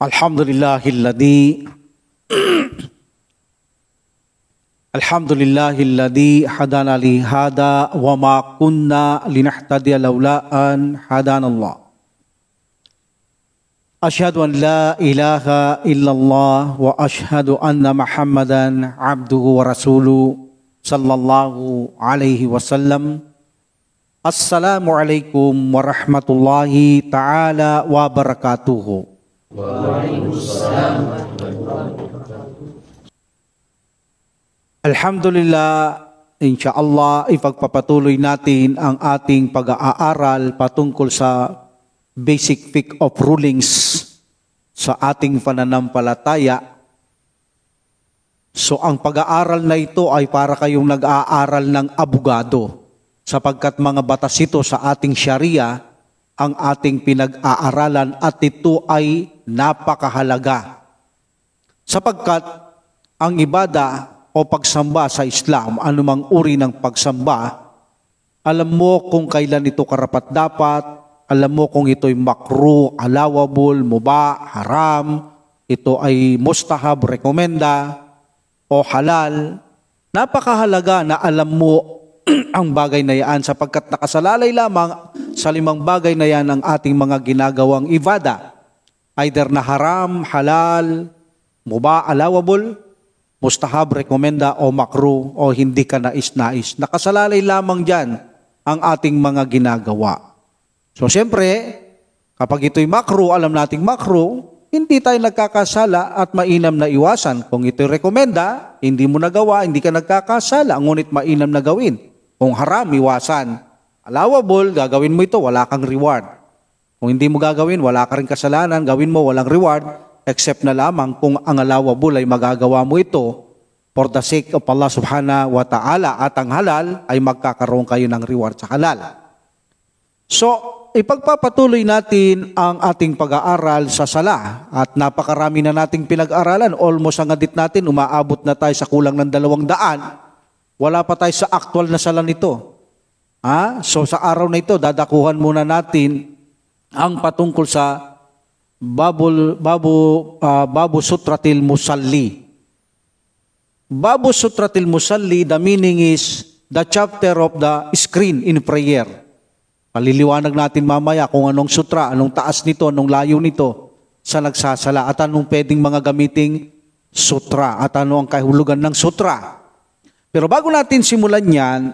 Alhamdulillahilladzi hadana li hada wa ma kunna linahtadiya laula an hadanallah. Asyhadu an la ilaha illallah wa asyhadu anna Muhammadan abduhu wa rasuluhu sallallahu alaihi wasallam. Assalamualaikum warahmatullahi taala wabarakatuh. Waalaikumsalam. Alhamdulillah, insyaallah ipagpapatuloy natin ang ating pag-aaral patungkol sa basic fiqh of rulings sa ating pananampalataya. So ang pag-aaral na ito ay para kayong nag-aaral ng abogado, sapagkat mga batas ito sa ating Sharia ang ating pinag-aaralan at ito ay napakahalaga. Sapagkat ang ibada o pagsamba sa Islam, anumang uri ng pagsamba, alam mo kung kailan ito karapat-dapat, alam mo kung ito'y makruh, allowable, mubah, haram, ito ay mustahab, rekomenda, o halal. Napakahalaga na alam mo ang bagay na yan sapagkat nakasalalay lamang sa 5 bagay na yan ang ating mga ginagawang ibada. Either na haram, halal, mubah, allowable, mustahab, rekomenda o makruh o hindi ka nais-nais. Nakasalalay lamang dyan ang ating mga ginagawa. So siyempre, kapag ito'y makruh, alam nating makruh, hindi tayo nagkakasala at mainam na iwasan. Kung ito'y rekomenda, hindi mo nagawa, hindi ka nagkakasala, ngunit mainam na gawin. Kung haram, iwasan. Allowable, gagawin mo ito, wala kang reward. Kung hindi mo gagawin, wala ka rin kasalanan, gawin mo, walang reward, except na lamang kung ang allowable ay magagawa mo ito for the sake of Allah subhanahu wa ta'ala at ang halal ay magkakaroon kayo ng reward sa halal. So, ipagpapatuloy natin ang ating pag-aaral sa sala at napakarami na nating pinag-aralan. Almost ang adit natin, umaabot na tayo sa kulang ng 200. Wala pa tayo sa actual na sala nito. So sa araw na ito, dadakuhan muna natin ang patungkol sa Babu Sutratil Musalli. Babu Sutratil Musalli, the meaning is the chapter of the screen in prayer. Paliliwanag natin mamaya kung anong sutra, anong taas nito, anong layo nito sa nagsasala at anong pwedeng mga gamiting sutra at ano ang kahulugan ng sutra. Pero bago natin simulan yan,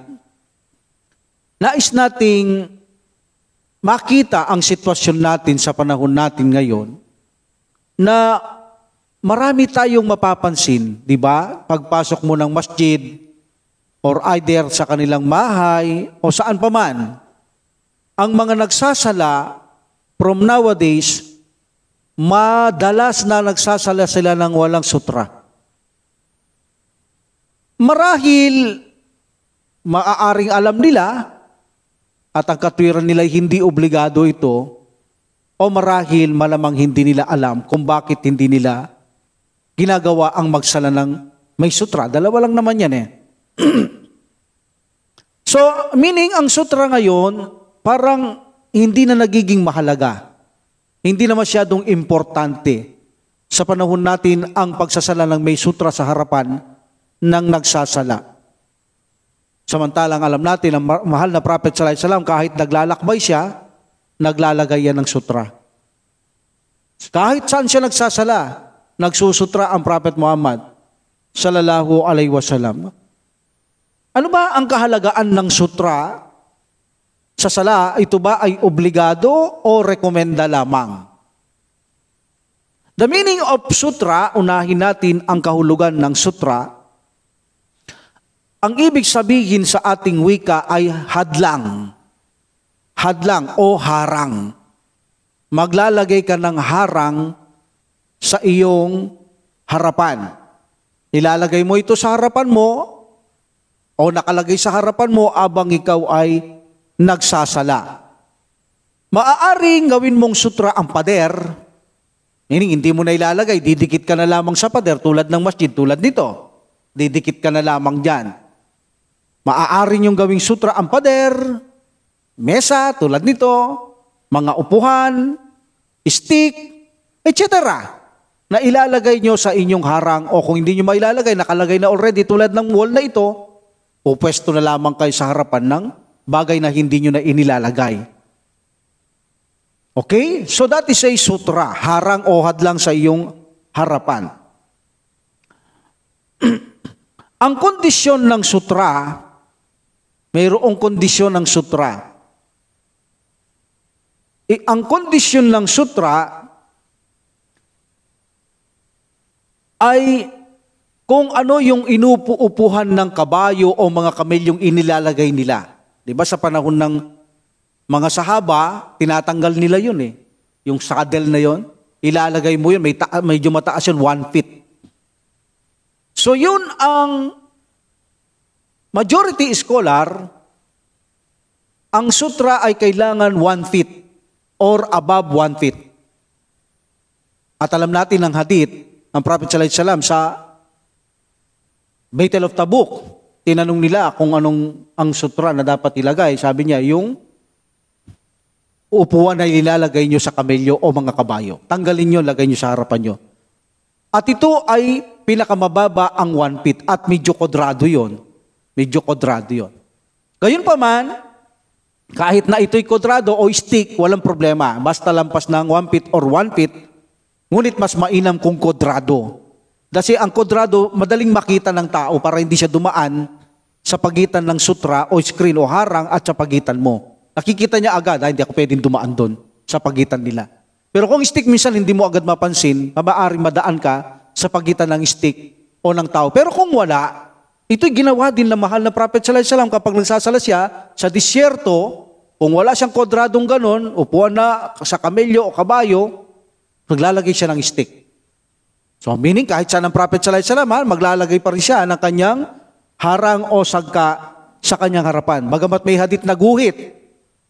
nais nating makita ang sitwasyon natin sa panahon natin ngayon na marami tayong mapapansin, di ba? Pagpasok mo ng masjid or either sa kanilang bahay o saan pa man, ang mga nagsasala from nowadays, madalas na nagsasala sila ng walang sutra. Marahil maaaring alam nila at ang katwiran nila hindi obligado ito o marahil malamang hindi nila alam kung bakit hindi nila ginagawa ang magsala ng may sutra. Dalawa lang naman yan So, meaning ang sutra ngayon parang hindi na nagiging mahalaga. Hindi na masyadong importante sa panahon natin ang pagsasala ng may sutra sa harapan ng nagsasala. Samantalang alam natin ang mahal na Prophet sallallahu alaihi wasallam kahit naglalakbay siya, naglalagay yan ng sutra. Kahit saan siya nagsasala, nagsusutra ang Prophet Muhammad sallallahu alaihi wasallam. Ano ba ang kahalagaan ng sutra sa sala? Ito ba ay obligado o rekomenda lamang? The meaning of sutra, unahin natin ang kahulugan ng sutra. Ang ibig sabihin sa ating wika ay hadlang. Hadlang o harang. Maglalagay ka ng harang sa iyong harapan. Ilalagay mo ito sa harapan mo o nakalagay sa harapan mo abang ikaw ay nagsasala. Maaaring gawin mong sutra ang pader. Hindi mo na ilalagay, didikit ka na lamang sa pader tulad ng masjid, tulad nito. Didikit ka na lamang dyan. Maaari niyong gawing sutra ang pader, mesa tulad nito, mga upuhan, stick, etc. na ilalagay nyo sa inyong harang o kung hindi nyo mailalagay, nakalagay na already tulad ng wall na ito, pupwesto na lamang kayo sa harapan ng bagay na hindi nyo na inilalagay. Okay? So that is a sutra, harang o hadlang sa iyong harapan. Ang kondisyon ng sutra, mayroong kondisyon ng sutra. Ang kondisyon ng sutra ay kung ano yung inuupuhan ng kabayo o mga kamelyong inilalagay nila. Diba sa panahon ng mga sahaba, tinatanggal nila yun eh. Yung saddle na yun, ilalagay mo yun, medyo mataas yun, 1 feet. So yun ang majority scholar, ang sutra ay kailangan 1 feet or above 1 feet. At alam natin ang hadith, ang Prophet sallallahu alaihi wasallam sa Battle of Tabuk, tinanong nila kung anong ang sutra na dapat ilagay. Sabi niya, yung upuan na ilalagay nyo sa kamelyo o mga kabayo. Tanggalin nyo, lagay nyo sa harapan nyo. At ito ay pinakamababa ang 1 feet at medyo kwadrado yon. Medyo kwadrado yon. Gayunpaman, kahit na ito'y kwadrado o stick, walang problema. Basta lampas ng 1 feet or 1 feet, ngunit mas mainam kung kwadrado. Kasi ang kwadrado, madaling makita ng tao para hindi siya dumaan sa pagitan ng sutra o screen o harang at sa pagitan mo. Nakikita niya agad, hindi ako pwedeng dumaan doon sa pagitan nila. Pero kung stick, minsan hindi mo agad mapansin, maaaring madaan ka sa pagitan ng stick o ng tao. Pero kung wala, ito'y ginawa din ng mahal na Prophet sallallahu alaihi wasallam kapag nagsasala siya sa disyerto, kung wala siyang kwadradong ganon, upuan na sa kamelyo o kabayo, maglalagay siya ng stick. So meaning kahit saan ang Prophet sallallahu alaihi wasallam, maglalagay pa rin siya ng kanyang harang o sagka sa kanyang harapan. Bagamat may hadith na guhit,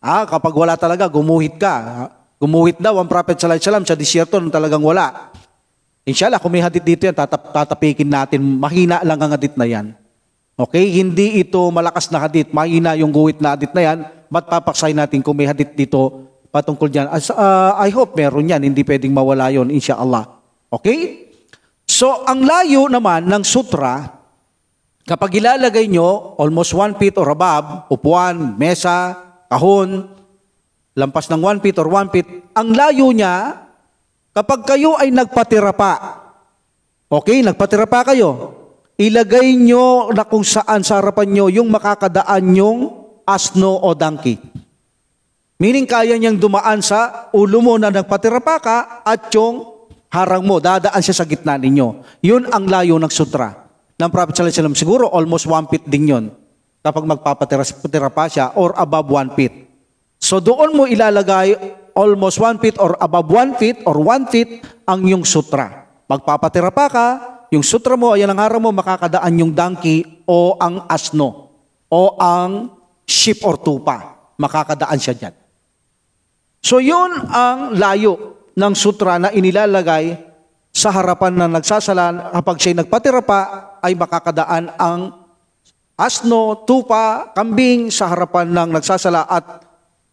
kapag wala talaga, gumuhit ka. Gumuhit daw ang Prophet sallallahu alaihi wasallam sa disyerto nung talagang wala. Inshallah, kung may hadith dito yan, tatapikin natin. Mahina lang ang hadith na yan. Okay? Hindi ito malakas na hadith. Mahina yung guhit na hadith na yan. Ba't papaksay natin kung may hadith dito patungkol dyan? I hope meron yan. Hindi pwedeng mawala yun, inshallah. Okay? So, ang layo naman ng sutra, kapag ilalagay nyo, almost 1 feet or above, upuan, mesa, kahon, lampas ng 1 feet or 1 feet, ang layo niya, kapag kayo ay nagpatira pa, okay, nagpatira pa kayo, ilagay nyo na kung saan sa harapan nyo yung makakadaan yung asno o donkey. Meaning kaya niyang dumaan sa ulo mo na nagpatira pa ka at yung harang mo, dadaan siya sa gitna ninyo. Yun ang layo ng sutra ng Prophet sallallahu alaihi wasallam. Siguro almost 1 feet din yun kapag magpapatira pa siya or above 1 feet. So doon mo ilalagay almost 1 feet or above 1 feet or 1 feet ang yung sutra. Magpapatira pa ka, yung sutra mo, ayan ang harang mo, makakadaan yung donkey o ang asno o ang sheep or tupa. Makakadaan siya dyan. So yun ang layo ng sutra na inilalagay sa harapan ng nagsasala. Kapag siya'y nagpatira pa, ay makakadaan ang asno, tupa, kambing sa harapan ng nagsasala at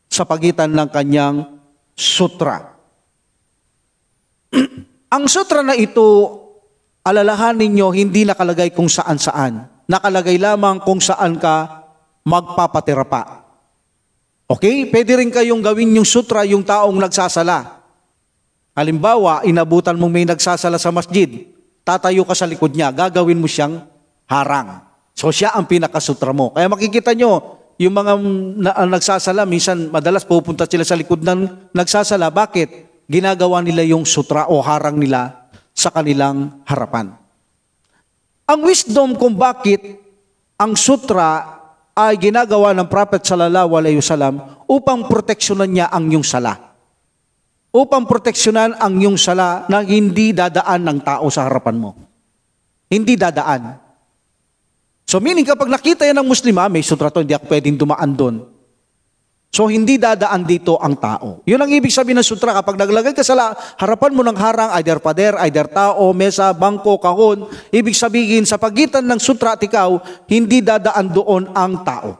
sa pagitan ng kanyang sutra. Ang sutra na ito, alalahanin ninyo, hindi nakalagay kung saan-saan. Nakalagay lamang kung saan ka magpapatira pa. Okay? Pwede rin kayong gawin yung sutra yung taong nagsasala. Halimbawa, inabutan mong may nagsasala sa masjid, tatayo ka sa likod niya, gagawin mo siyang harang. So siya ang pinakasutra mo. Kaya makikita nyo, yung mga nagsasala, minsan madalas pupunta sila sa likod ng nagsasala. Bakit? Ginagawa nila yung sutra o harang nila sa kanilang harapan. Ang wisdom kung bakit ang sutra ay ginagawa ng Prophet sallallahu alaihi wasallam upang proteksyonan niya ang iyong sala. Upang proteksyonan ang iyong sala na hindi dadaan ng tao sa harapan mo. Hindi dadaan. So meaning kapag nakita yan ng Muslima, may sutra to, hindi ako pwedeng dumaan doon. So hindi dadaan dito ang tao. Yun ang ibig sabihin ng sutra. Kapag naglagay ka sa harapan mo ng harang, either pader, either tao, mesa, bangko, kahon, ibig sabihin sa pagitan ng sutra at ikaw, hindi dadaan doon ang tao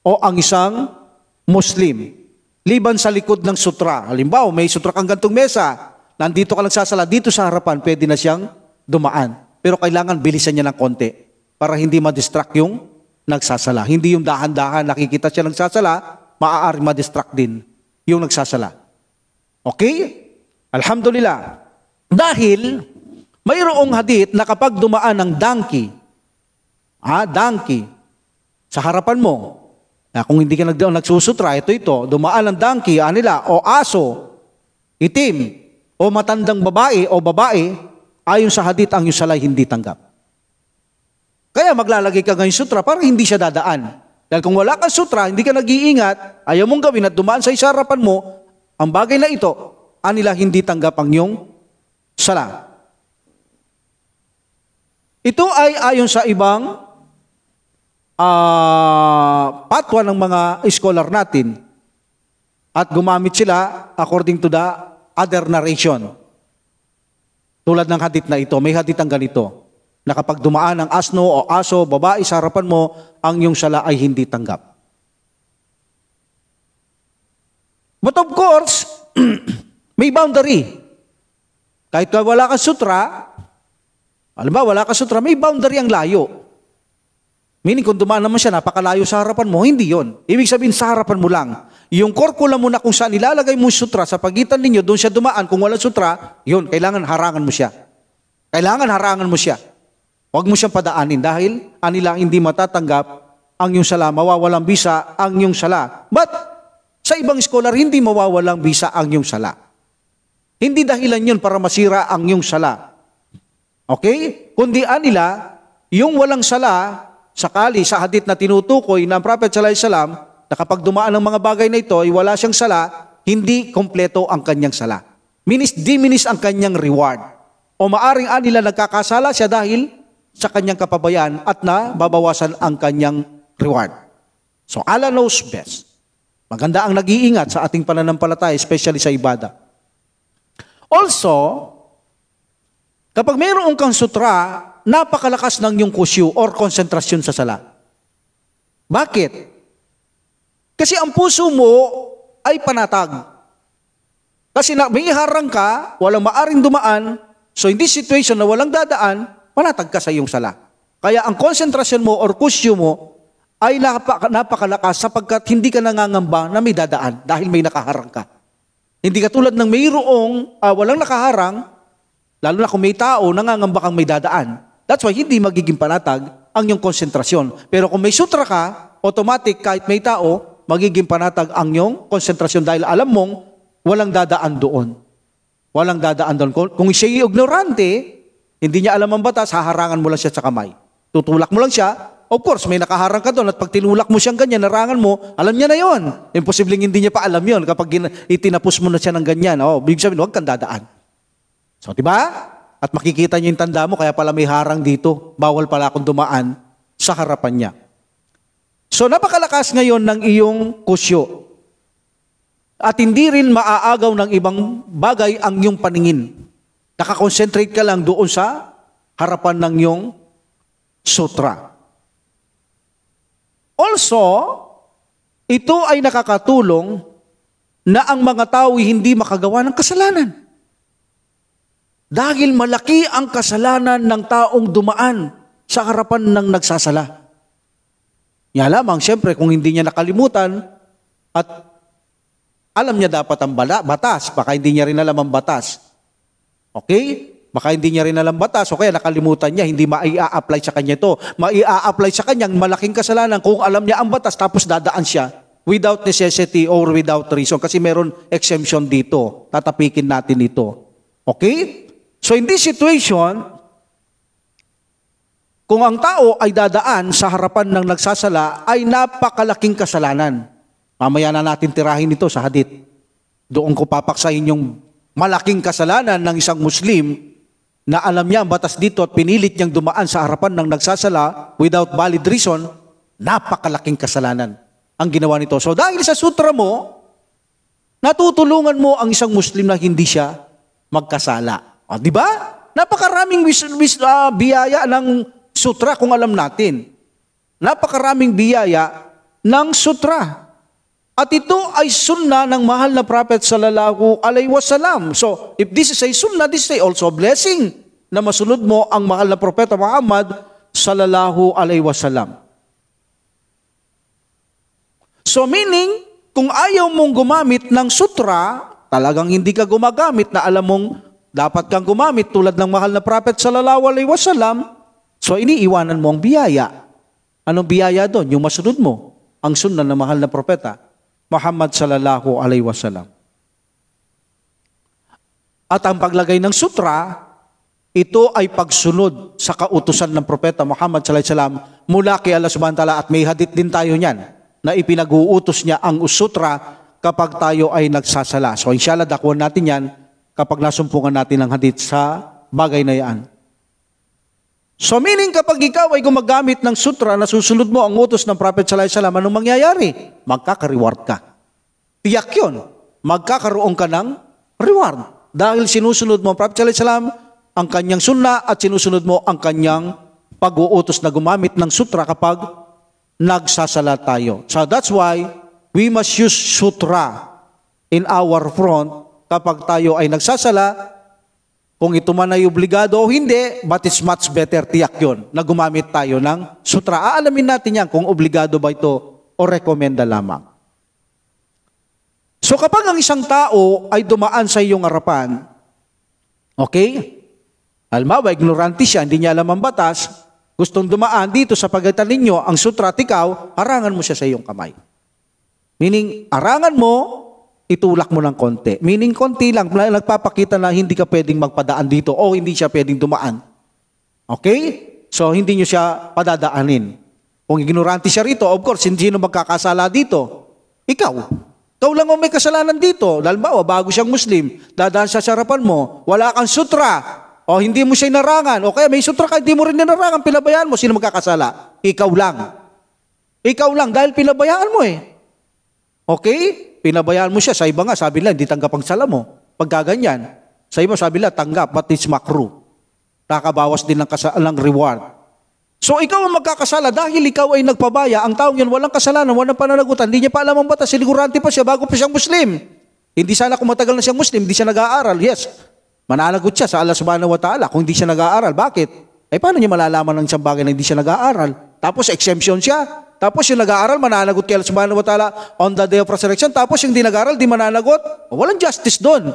o ang isang Muslim. Liban sa likod ng sutra. Halimbawa, may sutra kang gantong mesa, nandito ka nagsasala, dito sa harapan, pwede na siyang dumaan. Pero kailangan bilisan niya ng konti para hindi ma-distract yung nagsasala. Hindi yung dahan-dahan, nakikita siya nagsasala, maaari ma-distract din yung nagsasala. Okay? Alhamdulillah. Dahil mayroong hadith na kapag dumaan ng donkey sa harapan mo, kung hindi ka nagsusutra, ito, dumaan ng donkey, o aso, itim, o matandang babae o babae, ayon sa hadith, ang iyong salay hindi tanggap. Kaya maglalagay ka ng sutra para hindi siya dadaan. Dahil kung wala kang sutra, hindi ka nag-iingat, ayaw mong gawin at dumaan sa harapan mo, ang bagay na ito, anila hindi tanggap ang iyong sala. Ito ay ayon sa ibang patwa ng mga scholar natin at gumamit sila according to the other narration. Tulad ng hadith na ito, may hadith ang ganito, na kapag dumaan ang asno o aso, babae sa harapan mo, ang iyong sala ay hindi tanggap. But of course, may boundary. Kahit wala kang sutra, alam ba, wala kang sutra, may boundary ang layo. Meaning kung dumaan naman siya, napakalayo sa harapan mo, hindi yon. Ibig sabihin sa harapan mo lang. Yung kurkula mo na kung saan ilalagay mo sutra sa pagitan ninyo, doon siya dumaan. Kung wala sutra, yun, kailangan harangan mo siya. Kailangan harangan mo siya. Huwag mo siyang padaanin dahil anila hindi matatanggap ang iyong sala, mawawalang bisa ang iyong sala. But sa ibang scholar, hindi mawawalang bisa ang iyong sala. Hindi dahilan yun para masira ang iyong sala. Okay? Kundi anila, yung walang sala, sakali sa hadith na tinutukoy ng Prophet sallallahu alaihi wasallam na kapag dumaan ang mga bagay na ito ay wala siyang sala, hindi kompleto ang kanyang sala. Diminis ang kanyang reward. O maaring anila nagkakasala siya dahil sa kanyang kapabayan at nababawasan ang kanyang reward. So Allah knows best. Maganda ang nag-iingat sa ating pananampalataya, especially sa ibada. Also, kapag mayroon kang sutra, napakalakas ng iyong kusyu or konsentrasyon sa sala. Bakit? Kasi ang puso mo ay panatag. Kasi may harang ka, walang maaring dumaan, so in this situation na walang dadaan, panatag ka sa iyong sala. Kaya ang konsentrasyon mo or kusyu mo ay napakalakas sapagkat hindi ka nangangamba na may dadaan dahil may nakaharang ka. Hindi katulad ng mayroong walang nakaharang, lalo na kung may tao, nangangamba kang may dadaan. That's why hindi magiging panatag ang iyong konsentrasyon. Pero kung may sutra ka, automatic kahit may tao, magiging panatag ang iyong konsentrasyon dahil alam mong walang dadaan doon. Walang dadaan doon. Kung siya ignorante, hindi niya alam ang batas, haharangan mo lang siya sa kamay. Tutulak mo lang siya, of course, may nakaharang ka doon at pag tinulak mo siyang ganyan, narangan mo, alam niya na yon. Imposibleng hindi niya pa alam yon kapag itinapos mo na siya ng ganyan. Big sabihin, huwag kang dadaan. So, diba? At makikita niyo yung tanda mo, kaya pala may harang dito. Bawal pala akong dumaan sa harapan niya. So napakalakas ngayon ng iyong kusyo. At hindi rin maaagaw ng ibang bagay ang iyong paningin. Nakakonsentrate ka lang doon sa harapan ng iyong sutra. Also, ito ay nakakatulong na ang mga tao hindi makagawa ng kasalanan. Dahil malaki ang kasalanan ng taong dumaan sa harapan ng nagsasala. Yan lamang, siyempre, kung hindi niya nakalimutan at alam niya dapat ang batas, baka hindi niya rin alam ang batas. Okay? Baka hindi niya rin alam batas, o kaya nakalimutan niya, hindi mai-a-apply sa kanya ito. Mai-a-apply sa kanyang malaking kasalanan kung alam niya ang batas, tapos dadaan siya without necessity or without reason. Kasi meron exemption dito. Tatapikin natin ito. Okay? So in this situation, kung ang tao ay dadaan sa harapan ng nagsasala, ay napakalaking kasalanan. Mamaya na natin tirahin ito sa hadith. Doon ko papaksahin yung malaking kasalanan ng isang Muslim na alam niya ang batas dito at pinilit niyang dumaan sa harapan ng nagsasala without valid reason. Napakalaking kasalanan ang ginawa nito. So dahil sa sutra mo, natutulungan mo ang isang Muslim na hindi siya magkasala. Di ba? Napakaraming biyaya ng sutra kung alam natin. Napakaraming biyaya ng sutra. At ito ay sunna ng mahal na prophet sallallahu alaihi wasallam. So, if this is a sunnah, this is also a blessing na masunod mo ang mahal na propeta Muhammad sallallahu alaihi wasallam. So meaning, kung ayaw mong gumamit ng sutra, talagang hindi ka gumagamit na alam mong dapat kang gumamit tulad ng mahal na prophet sallallahu alaihi wasallam, so iniiwanan mo ang biyaya. Anong biyaya doon? Yung masunod mo ang sunnah ng mahal na propeta Muhammad sallallahu alaihi wasallam. At ang paglagay ng sutra, ito ay pagsunod sa kautusan ng propeta Muhammad sallallahu alaihi wasallam mula kay Allah subhanahu wa ta'ala, at may hadith din tayo niyan na ipinag-uutos niya ang sutra kapag tayo ay nagsasala. So inshallah, dakuan natin yan kapag nasumpungan natin ang hadith sa bagay na yan. So meaning, kapag ikaw ay gumagamit ng sutra na susunod mo ang utos ng prophet sallallahu alaihi wasallam, anong mangyayari? Magkaka-reward ka. Tiyak yun. Magkakaroon ka ng reward. Dahil sinusunod mo ang prophet sallallahu alaihi wasallam, ang kanyang sunna, at sinusunod mo ang kanyang pag-uutos na gumamit ng sutra kapag nagsasala tayo. So that's why we must use sutra in our front kapag tayo ay nagsasala. Kung ito man ay obligado o hindi, but it's much better, tiyak yun, na gumamit tayo ng sutra. Aalamin natin yan kung obligado ba ito o rekomenda lamang. So kapag ang isang tao ay dumaan sa iyong harapan, okay? Halimbawa, ignorante siya, hindi niya alam ang batas, gustong dumaan dito sa pagitan ninyo ang sutra at ikaw, harangan mo siya sa iyong kamay. Meaning, harangan mo, itulak mo ng konti. Meaning, konti lang, nagpapakita na hindi ka pwedeng magpadaan dito o hindi siya pwedeng dumaan. Okay? So, hindi nyo siya padadaanin. Kung ignorante siya rito, of course, hindi sino magkakasala dito? Ikaw. Ikaw lang ang may kasalanan dito. Halimbawa, bago siyang Muslim, dadaan sa harapan mo, wala kang sutra, o hindi mo siya inarangan, o kaya may sutra ka, hindi mo rin inarangan, pinabayaan mo, sino magkakasala? Ikaw lang. Ikaw lang, dahil pinabayaan mo eh. Okay? Pinabayaan mo siya. Sa iba nga, sabi nila, hindi tanggap ang sala mo. Pagkaganyan. Sa iba, sabi nila, tanggap, but it's makruh. Nakabawas din ng reward. So, ikaw ang magkakasala dahil ikaw ay nagpabaya. Ang taong yan, walang kasalanan, walang pananagutan. Hindi niya pa alam ang batas. Sinigurante pa siya bago pa siyang Muslim. Hindi sana kung matagal na siyang Muslim, hindi siya nag-aaral. Yes, mananagot siya sa Allah subhanahu wa ta'ala kung hindi siya nag-aaral. Bakit? Paano niya malalaman ng isang bagay na hindi siya nag-aaral? Tapos exemption siya. Tapos yung nag-aaral, mananagot kay Allah subhanahu wa ta'ala on the day of resurrection. Tapos yung di nag-aaral, di mananagot. Walang justice doon.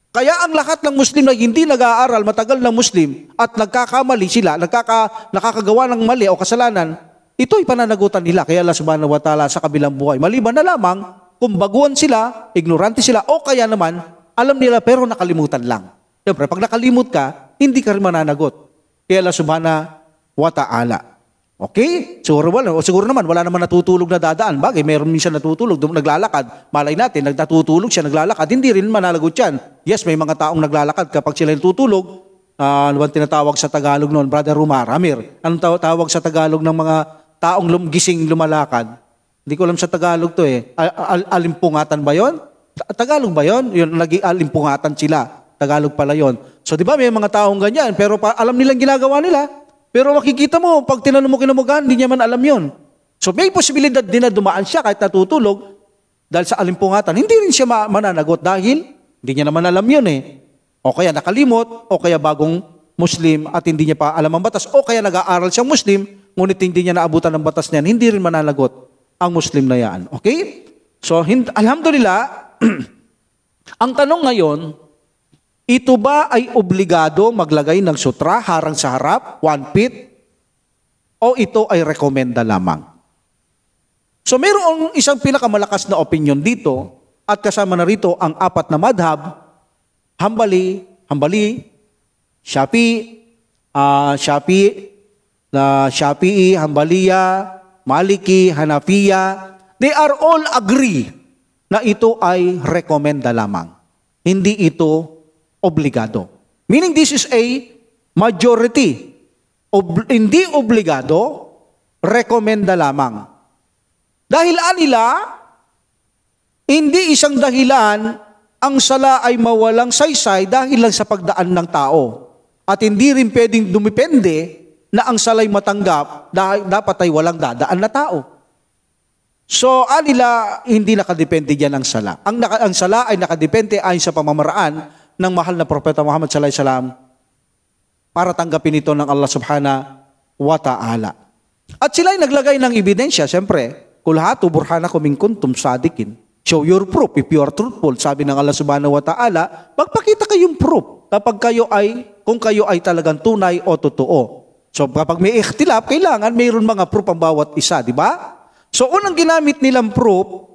Kaya ang lahat ng Muslim na hindi nag-aaral, matagal ng Muslim, at nagkakamali sila, nakakagawa ng mali o kasalanan, ito'y pananagutan nila kay Allah subhanahu wa ta'ala sa kabilang buhay. Maliban na lamang kung baguhan sila, ignorante sila, o kaya naman, alam nila pero nakalimutan lang. Siyempre, pag nakalimut ka, hindi ka rin mananagot kay Allah subhanahu wa ta'ala. Okay? Siguro naman, wala naman natutulog na dadaan. Bagay, mayroon minsan natutulog, naglalakad. Malay natin, natutulog siya, naglalakad. Hindi rin mananagot yan. Yes, may mga taong naglalakad kapag sila natutulog. Ano bang tinatawag sa Tagalog noon? Brother Ramir. Anong tawag sa Tagalog ng mga taong gising lumalakad? Hindi ko alam sa Tagalog to eh. Alimpungatan ba yon? Tagalog ba yon? Yun, alimpungatan sila. Tagalog pala yon. So di ba may mga taong ganyan, pero alam nilang ginagawa nila. Pero makikita mo, pag tinanong mo kinamugahan, hindi niya man alam yon. So may posibilidad din na dumaan siya kahit natutulog dahil sa alimpungatan. Hindi rin siya mananagot dahil hindi niya naman alam yon eh. O kaya nakalimot, o kaya bagong Muslim at hindi niya pa alam ang batas, o kaya nag-aaral siyang Muslim, ngunit hindi niya naabutan ng batas niyan, hindi rin mananagot ang Muslim na yan. Okay? So, alhamdulillah, ang tanong ngayon, ito ba ay obligado maglagay ng sutra harang sa harap, 1 feet? O ito ay rekomenda lamang? So mayroong isang pinakamalakas na opinion dito at kasama na rito ang 4 na madhab, Hanbali, Shafi'i, Hanbaliya, Maliki, Hanafiya. They are all agree na ito ay rekomenda lamang. Hindi ito obligado. Meaning this is a majority. Hindi obligado, rekomenda lamang. Dahil anila, hindi isang dahilan ang sala ay mawalang saysay dahil lang sa pagdaan ng tao. At hindi rin pwedeng dumipende na ang sala'y matanggap dahil dapat ay walang dadaan na tao. So, anila, hindi nakadepende dyan ang sala. Ang sala ay nakadepende ayon sa pamamaraan ng mahal na Propeta Muhammad sallallahu alaihi wasallam para tanggapin ito ng Allah subhanahu wa ta'ala. At sila ay naglagay ng ebidensya, siyempre, kulhatu burhanakum in kuntum sadikin. Show your proof if you are truthful. Sabi ng Allah subhanahu wa ta'ala, magpakita kayong proof kung kayo ay talagang tunay o totoo. So kapag may ikhtilaf, kailangan mayroon mga proof ang bawat isa, di ba? So unang ginamit nilang proof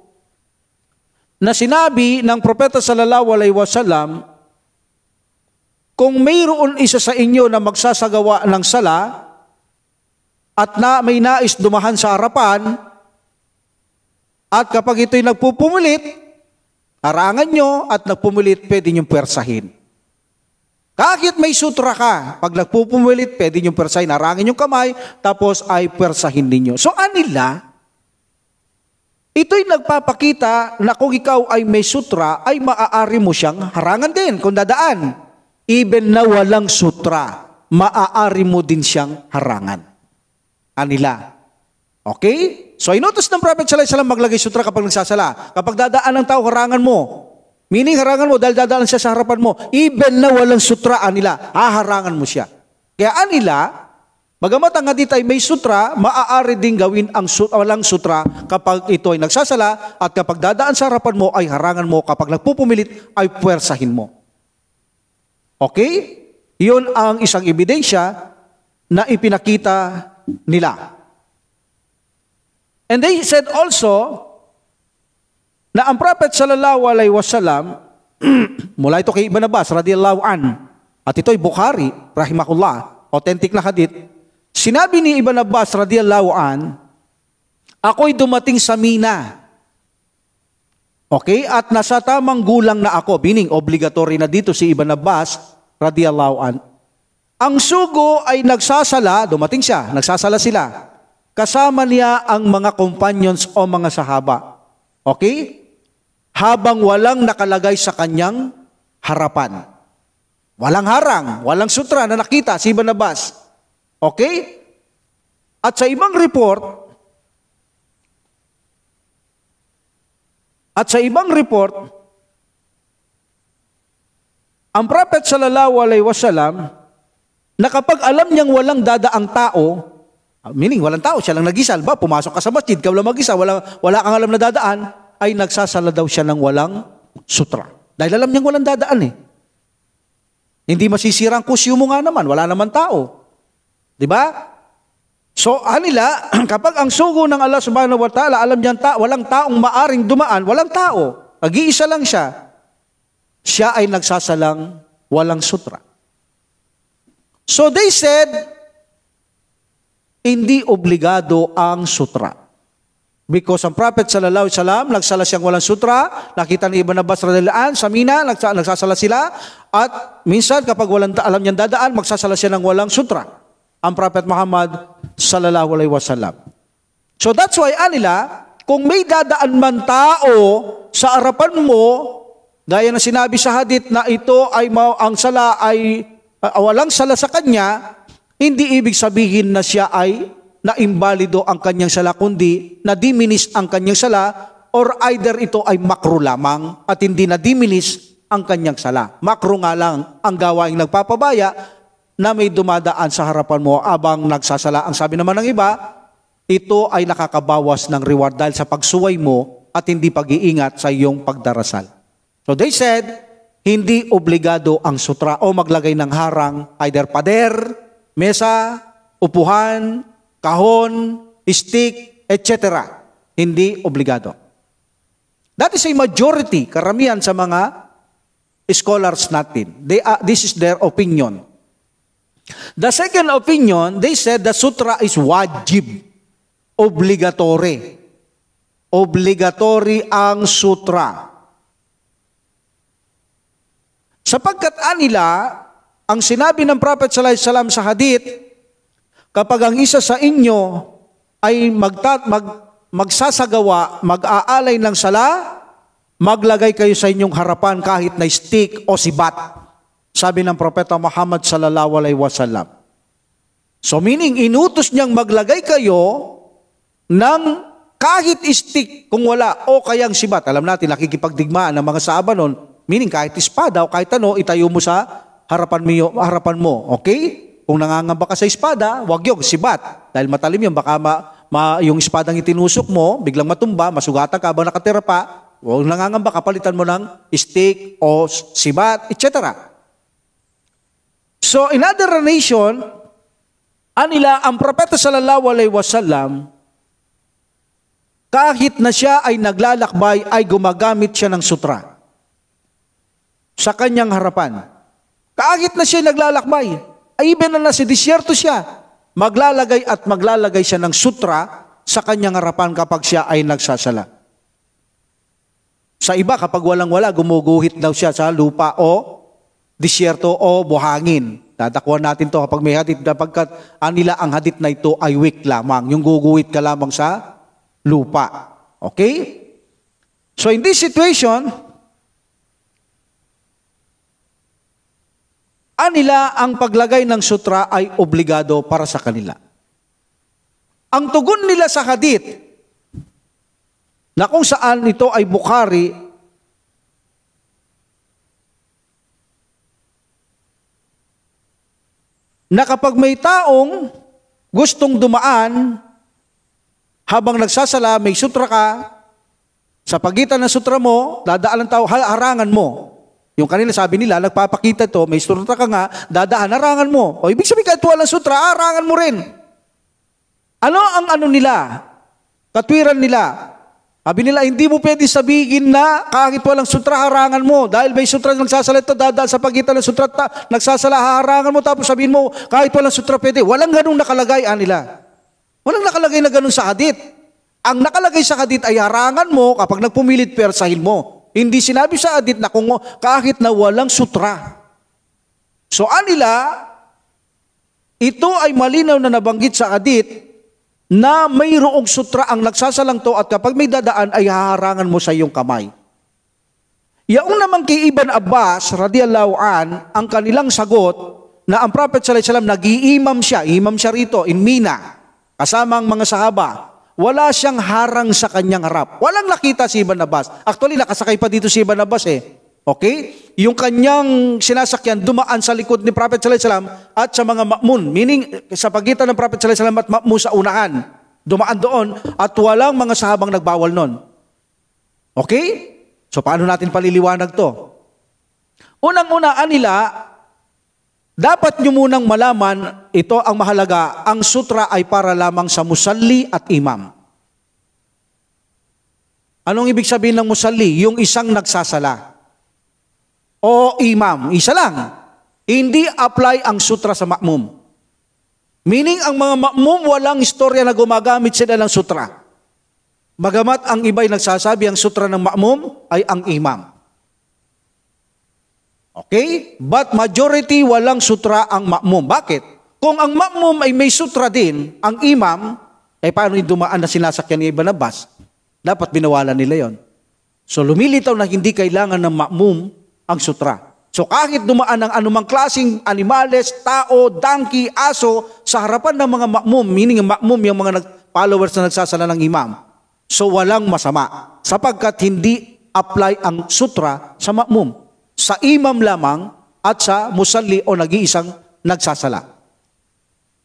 na sinabi ng Propeta sallallahu alaihi wasallam, kung mayroon isa sa inyo na magsasagawa ng sala at may nais dumahan sa harapan, at kapag ito'y nagpupumilit, harangan nyo at nagpumilit, pwede nyo persahin. Kahit may sutra ka, pag nagpupumilit, pwede nyo persahin, harangin yung kamay, tapos ay persahin ninyo. So anila, ito'y nagpapakita na kung ikaw ay may sutra, ay maaari mo siyang harangan din kung dadaan. Even na walang sutra, maaari mo din siyang harangan. Anila. Okay? So inutos ng Prophet sallallahu alaihi wasallam maglagay sutra kapag nagsasala. Kapag dadaan ng tao, harangan mo. Meaning harangan mo dahil dadaan siya sa harapan mo. Even na walang sutra, anila, haharangan mo siya. Kaya anila, bagamat ang hadith ay may sutra, maaari din gawin ang walang sutra kapag ito ay nagsasala at kapag dadaan sa harapan mo ay harangan mo, kapag nagpupumilit ay puwersahin mo. Okay? Iyon ang isang ebidensya na ipinakita nila. And they said also na ang Prophet sallallahu alaihi wasallam mula ito kay Ibn Abbas radhiyallahu an, at ito'y Bukhari rahimahullah, authentic na hadith. Sinabi ni Ibn Abbas radhiyallahu an, ako'y dumating sa Mina. Okay? At nasa tamang gulang na ako, meaning obligatory na dito si Ibn Abbas radhiyallahu an. Ang sugo ay nagsasala, dumating siya, nagsasala sila. Kasama niya ang mga companions o mga sahaba. Okay? Habang walang nakalagay sa kanyang harapan. Walang harang, walang sutra na nakita si Ibn Abbas. Okay? At sa ibang report, ang Prophet sallallahu alaihi wasallam, na kapag alam niyang walang dadaang tao, meaning walang tao, siya lang nag-isa, ba, pumasok ka sa masjid, ikaw lang mag-isa, wala kang alam na dadaan, ay nagsasala daw siya ng walang sutra. Dahil alam niyang walang dadaan eh. Hindi masisira ang kusyo mo nga naman, wala naman tao. Diba? So, anila, kapag ang sugo ng Allah subhanahu wa ta'ala, alam niyang walang taong maaring dumaan, walang tao, nag-iisa lang siya, siya ay nagsasalang walang sutra. So they said, hindi obligado ang sutra. Because ang Prophet sallallahu alaihi wasallam, nagsala siyang walang sutra, nakita ni Ibn Abbas radhiyallahu anhu sa Mina, nagsasala sila, at minsan kapag alam niyang dadaan, magsasala siya ng walang sutra. Ang Prophet Muhammad sallallahu alaihi wasallam. So that's why anila, kung may dadaan man tao sa harapan mo, gaya na sinabi sa hadith na ito ay ang sala ay walang sala sa kanya, hindi ibig sabihin na siya ay na-imbalido ang kanyang sala, kundi na-diminis ang kanyang sala, or either ito ay makro lamang at hindi na-diminis ang kanyang sala. Makro nga lang ang gawaing nagpapabaya na may dumadaan sa harapan mo abang nagsasala. Ang sabi naman ng iba, ito ay nakakabawas ng reward dahil sa pagsuway mo at hindi pag-iingat sa iyong pagdarasal. So they said, hindi obligado ang sutra o maglagay ng harang, either pader, mesa, upuhan, kahon, stick, etc. Hindi obligado. That is a majority, karamihan sa mga scholars natin. This is their opinion. The second opinion, they said the sutra is wajib. Obligatory. Obligatory ang sutra. Sapagkat anila, ang sinabi ng Prophet sallallahu alaihi wasallam sa hadith, kapag ang isa sa inyo ay magsasagawa, mag-aalay ng sala, maglagay kayo sa inyong harapan kahit na stick o sibat. Sabi ng Propeta Muhammad sallallahu alaihi wasallam. So meaning, inutos niyang maglagay kayo ng kahit stick kung wala o kayang sibat. Alam natin, nakikipagdigmaan ng mga Saba noon, meaning kahit espada o kahit ano, itayo mo sa harapan mo. Okay? Kung nangangamba ka sa espada, wag yung sibat. Dahil matalim yun, baka yung espadang itinusok mo, biglang matumba, masugatan ka habang nakatira pa, o nangangamba ka, palitan mo ng stick o sibat, etc. So, in other nation, anila, ang propeta sallallahu alaihi wasallam, kahit na siya ay naglalakbay, ay gumagamit siya ng sutra sa kanyang harapan. Kahit na siya naglalakbay, ay even na nasa disyerto siya, maglalagay siya ng sutra sa kanyang harapan kapag siya ay nagsasala. Sa iba, kapag walang-wala, gumuguhit daw siya sa lupa o disyerto o buhangin. Tatakuan natin to kapag may hadith, kapagkat anila ang hadith na ito ay weak lamang, yung guguhit ka lamang sa lupa. Okay? So in this situation, anila ang paglagay ng sutra ay obligado para sa kanila. Ang tugon nila sa hadith, na kung saan ito ay Bukhari, na kapag may taong gustong dumaan, habang nagsasala, may sutra ka, sa pagitan ng sutra mo, dadaan ang tao, harangan mo. Yung kanila sabi nila, nagpapakita to, may sutra ka nga, dadaan, harangan mo. O ibig sabihin kahit walang sutra, harangan mo rin. Ano ang nila? Katwiran nila. Sabi nila, hindi mo pwede sabihin na kahit walang sutra, harangan mo. Dahil may sutra nagsasala ito, dadaan sa pagitan ng sutra, nagsasala, harangan mo, tapos sabihin mo, kahit walang sutra pwede. Walang ganung nakalagay, nila. Walang nakalagay na ganun sa hadith. Ang nakalagay sa hadith ay harangan mo kapag nagpumilit, persahin mo. Hindi sinabi sa hadith na kung kahit na walang sutra. So anila, ito ay malinaw na nabanggit sa hadith na mayroong sutra ang nagsasalang to at kapag may dadaan ay haharangan mo sa iyong kamay. Yaong naman kay Ibn Abbas radiyallahu an, ang kanilang sagot na ang Prophet sallallahu alaihi wasallam nag-iimam siya rito in Mina, kasama ang mga sahaba. Wala siyang harang sa kanyang harap. Walang nakita si Ibn Abbas. Actually, nakasakay pa dito si Ibn Abbas Okay? Yung kanyang sinasakyan dumaan sa likod ni Prophet sallallahu alaihi wasallam at sa mga ma'mun. Meaning, sa pagitan ng Prophet sallallahu alaihi wasallam at ma'mun sa unahan. Dumaan doon at walang mga sahabang nagbawal nun. Okay? So, paano natin paliliwanag to? Unang-una, dapat nyo munang malaman, ito ang mahalaga, ang sutra ay para lamang sa musalli at imam. Anong ibig sabihin ng musalli? Yung isang nagsasala. O imam, isa lang. Hindi apply ang sutra sa ma'mum. Meaning, ang mga ma'mum walang istorya na gumagamit sila ng sutra. Bagamat ang iba'y nagsasabi ang sutra ng ma'mum ay ang imam. Okay? But majority walang sutra ang ma'mum. Bakit? Kung ang ma'mum ay may sutra din, ang imam, paano yung dumaan na sinasakyan ni Ibn Abbas? Dapat binawalan nila yon. So lumilitaw na hindi kailangan ng ma'mum ang sutra. So kahit dumaan ng anumang klaseng animales, tao, donkey, aso, sa harapan ng mga ma'mum, meaning yung ma'mum yung mga followers na nagsasala ng imam, so walang masama. Sapagkat hindi apply ang sutra sa ma'mum. Sa imam lamang at sa musalli o nag-iisang nagsasala.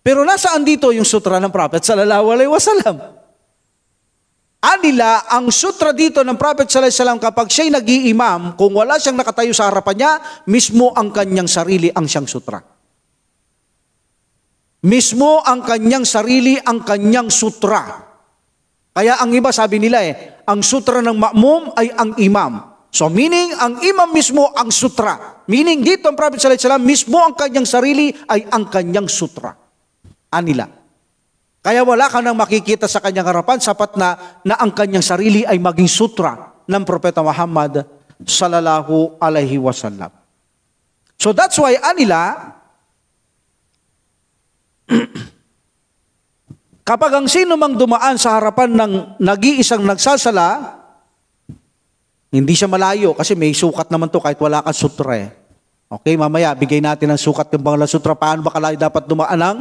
Pero nasaan dito yung sutra ng Prophet sallallahu alaihi wasallam? Anila, ang sutra dito ng Prophet sallallahu alaihi wasallam kapag siya'y nag-iimam, kung wala siyang nakatayo sa harapan niya, mismo ang kanyang sarili ang siyang sutra. Mismo ang kanyang sarili ang kanyang sutra. Kaya ang iba sabi nila ang sutra ng ma'mum ay ang imam. So meaning, ang imam mismo ang sutra. Meaning, dito ang Prophet sallallahu alaihi wasallam, mismo ang kanyang sarili ay ang kanyang sutra. Anila. Kaya wala ka nang makikita sa kanyang harapan, sapat na ang kanyang sarili ay maging sutra ng Propeta Muhammad sallallahu alaihi wasallam. So that's why, anila, kapag ang sino mang dumaan sa harapan ng nag-iisang nagsasala, hindi siya malayo kasi may sukat naman to kahit wala kang sutra Okay, mamaya bigay natin ang sukat ng Bangla Sutra. Paano ba kalayo dapat dumaan ng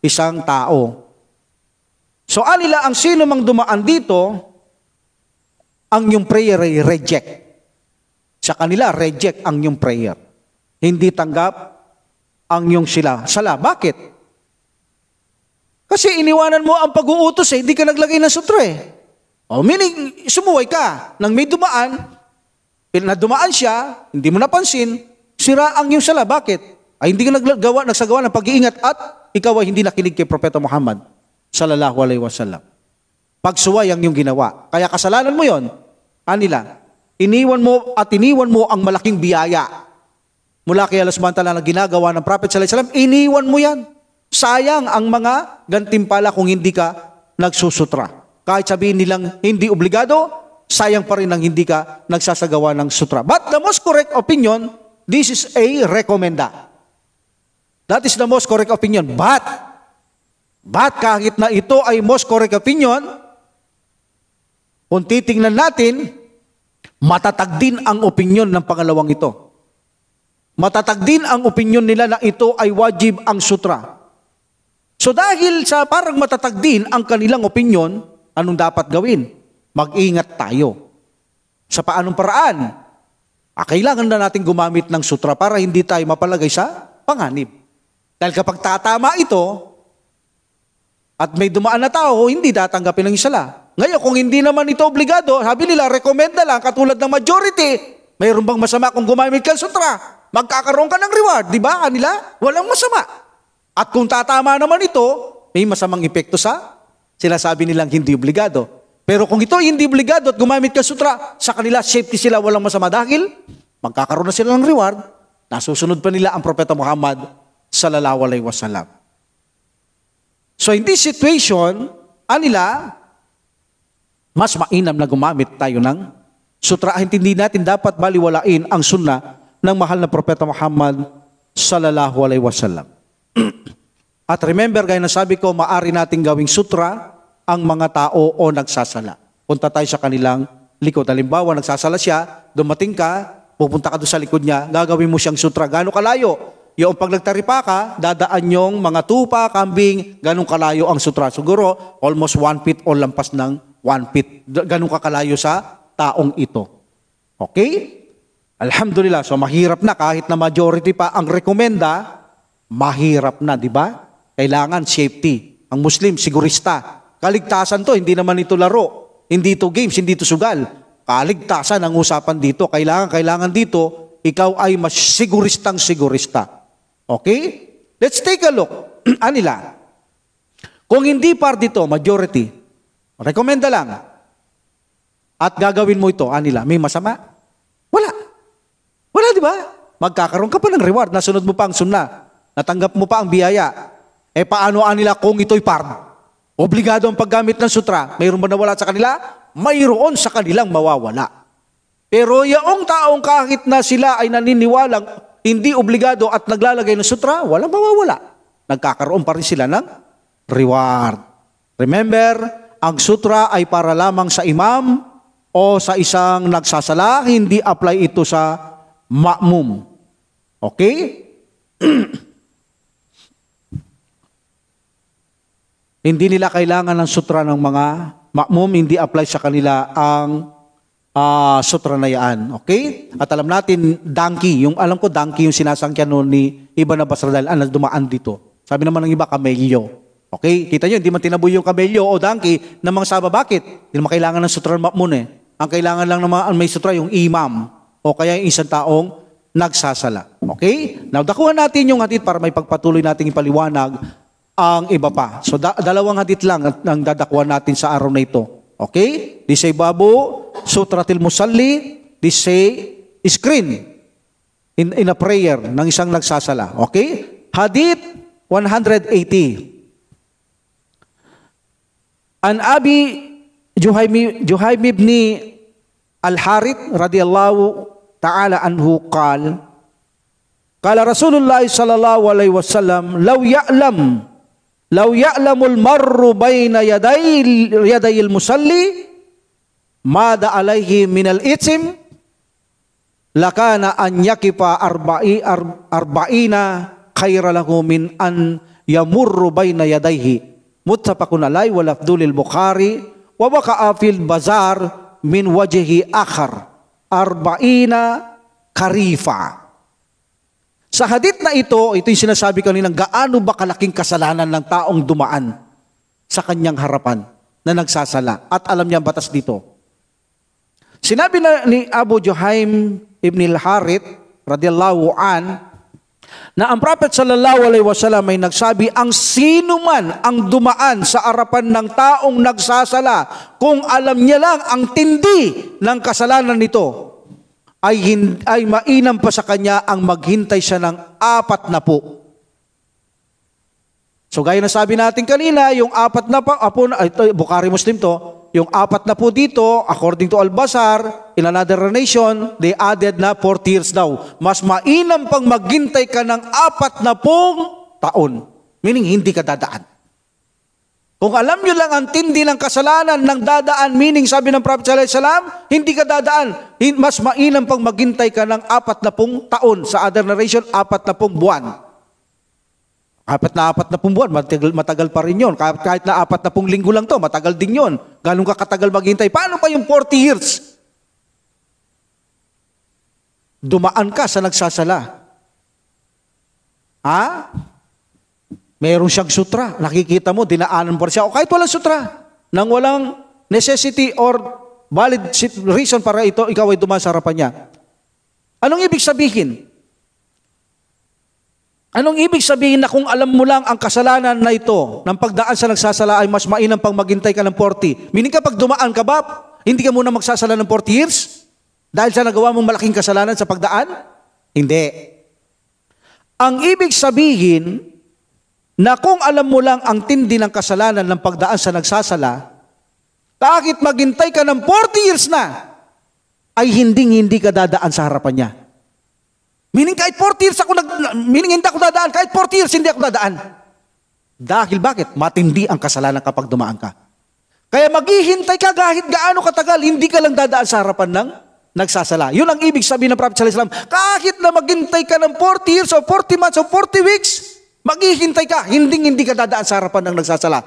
isang tao? So anila ang sino mang dumaan dito, ang yung prayer ay reject. Sa kanila, reject ang yung prayer. Hindi tanggap ang yung sala. Bakit? Kasi iniwanan mo ang pag-uutos hindi ka naglagay ng sutra meaning, sumuway ka. Nang may dumaan, dumaan siya, hindi mo napansin, sira ang yung sala. Bakit? Ay hindi ka nagsagawa ng pag-iingat at ikaw ay hindi nakinig kay Propeta Muhammad sallallahu alaihi wasallam. Pagsuway ang yung ginawa. Kaya kasalanan mo yon. Anila, iniwan mo ang malaking biyaya mula kay Allah subhanahu wa ta'ala na ginagawa ng Prophet sallallahu alaihi wasallam, iniwan mo yan. Sayang ang mga gantimpala kung hindi ka nagsusutra. Kahit sabihin nilang hindi obligado, sayang pa rin ang hindi ka nagsasagawa ng sutra. But the most correct opinion, this is a recommenda. That is the most correct opinion. But kahit na ito ay most correct opinion, kung titingnan natin, matatag din ang opinion ng pangalawang ito. Matatag din ang opinion nila na ito ay wajib ang sutra. So dahil sa parang matatag din ang kanilang opinion, anong dapat gawin? Mag-ingat tayo. Sa paanong paraan? Kailangan na natin gumamit ng sutra para hindi tayo mapalagay sa panganib. Dahil kapag tatama ito, at may dumaan na tao, hindi tatanggapin ng isala. Ngayon, kung hindi naman ito obligado, sabi nila, recommenda lang, katulad ng majority, mayroon bang masama kung gumamit ka ng sutra? Magkakaroon ka ng reward, di ba? Kanila, walang masama. At kung tatama naman ito, may masamang epekto sa sinasabi nilang hindi obligado. Pero kung ito hindi obligado at gumamit ka sutra, sa kanila safety sila, walang masama dahil magkakaroon na sila ng reward. Nasusunod pa nila ang Propeta Muhammad sallallahu alaihi wasallam. So in this situation, anila, mas mainam na gumamit tayo ng sutra. Hindi natin dapat baliwalain ang sunnah ng mahal na Propeta Muhammad sallallahu alaihi wasallam. At remember, gaya na sabi ko, maari nating gawing sutra ang mga tao o nagsasala. Punta tayo sa kanilang likod. Halimbawa, nagsasala siya, dumating ka, pupunta ka doon sa likod niya, gagawin mo siyang sutra. Gano'ng kalayo? Yung pag nagtaripa ka, dadaan yung mga tupa, kambing, gano'ng kalayo ang sutra. Siguro, almost 1 feet o lampas ng 1 feet. Gano'ng kakalayo sa taong ito. Okay? Alhamdulillah. So, mahirap na kahit na majority pa ang rekomenda, mahirap na, di ba? Kailangan safety. Ang Muslim, sigurista. Kaligtasan to, hindi naman ito laro. Hindi ito games, hindi ito sugal. Kaligtasan ang usapan dito. Kailangan dito, ikaw ay mas sigurista. Okay? Let's take a look. Anila? Kung hindi part dito, majority, rekomenda lang. At gagawin mo ito, anila, may masama? Wala, di ba? Magkakaroon ka pa ng reward. Nasunod mo pa ang sunnah. Natanggap mo pa ang biyaya. Paano anila kung ito'y part? Obligado ang paggamit ng sutra. Mayroon ba nawala sa kanila? Mayroon sa kanilang mawawala. Pero yung taong kahit na sila ay naniniwalang hindi obligado at naglalagay ng sutra, walang mawawala. Nagkakaroon pa rin sila ng reward. Remember, ang sutra ay para lamang sa imam o sa isang nagsasala, hindi apply ito sa ma'mum. Okay? Hindi nila kailangan ng sutra ng mga ma'mum, hindi apply sa kanila ang sutra na yan. Okay? At alam natin, donkey. Alam ko, donkey yung sinasangkyan noon ni Ibn Abbas radhiyallahu anhu dumaan dito. Sabi naman ng iba, kamelyo. Okay? Kita nyo, hindi man tinaboy yung kamelyo o donkey ng mga saba. Bakit? Hindi naman kailangan ng sutra ng ma'mum Ang kailangan lang naman may sutra yung imam o kaya yung isang taong nagsasala. Okay? Now, dakuhan natin yung hadith para may pagpatuloy nating ipaliwanag ang iba pa. So, dalawang hadith lang ang dadakuhan natin sa araw na ito. Okay? This say babu, sutratil musalli, this say screen in a prayer ng isang nagsasala. Okay? Hadith 180. An Abi Juhaym ibn Al-Harith radiyallahu ta'ala anhu qala Rasulullah sallallahu alaihi wasallam law ya'lamul marru bayna yadayil musalli mada alayhi minal itsim lakana an yakipa arba'ina khayra lahu min an yamurru bayna yadayhi muttafaqun alayhi wa lafdhul Bukhari wa waqa'a fil bazar min wajhi akhar 40 karifa. Sa hadith na ito yung sinasabi kaninang gaano ba kalaking kasalanan ng taong dumaan sa kanyang harapan na nagsasala at alam niya ang batas dito. Sinabi na ni Abu Juhaym ibn al-Harith radiyallahu an na ang Prophet sallallahu alaihi wasallam ay nagsabi, ang sino man ang dumaan sa harapan ng taong nagsasala, kung alam niya lang ang tindi ng kasalanan nito, ay mainam pa sa kanya ang maghintay siya ng 40. So gaya na sabi natin kanina, yung 40 Bukhari Muslim to, yung 40 dito, according to Al-Basar, in another nation, they added na 40 years daw. Mas mainam pang maghintay ka ng 40 taon. Meaning, hindi ka dadaan. Kung alam nyo lang ang tindi ng kasalanan ng dadaan, meaning sabi ng Prophet sallallahu alaihi wasallam, hindi ka dadaan. Mas mainam pang maghintay ka ng 40 taon. Sa other narration, 40 buwan. 40 buwan, matagal pa rin yun. Kahit na 40 linggo lang to, matagal din yun. Ganun ka katagal maghintay. Paano pa yung 40 years? Dumaan ka sa nagsasala. Ha? Meron siyang sutra. Nakikita mo, dinaanan mo siya. O kahit walang sutra, nang walang necessity or valid reason para ikaw ay dumaan sa harapan niya. Anong ibig sabihin? Anong ibig sabihin na kung alam mo lang ang kasalanan na ito, ng pagdaan sa nagsasala ay mas mainam pang maghintay ka ng 40? Meaning kapag dumaan ka ba, hindi ka muna magsasala ng 40 years? Dahil sa nagawa mong malaking kasalanan sa pagdaan? Hindi. Ang ibig sabihin na kung alam mo lang ang tindi ng kasalanan ng pagdaan sa nagsasala, kahit maghintay ka ng 40 years na, ay hindi ka dadaan sa harapan niya. Meaning kahit 40 years hindi ako dadaan, kahit 40 years hindi ako dadaan. Dahil bakit? Matindi ang kasalanan kapag dumaan ka. Kaya maghihintay ka kahit gaano katagal, hindi ka lang dadaan sa harapan ng nagsasala. Yun ang ibig sabihin ng Prophet sallallahu alaihi wasallam. Kahit na maghintay ka ng 40 years o 40 months o 40 weeks, maghihintay ka, hindi ka dadaan sa harapan ng nagsasala.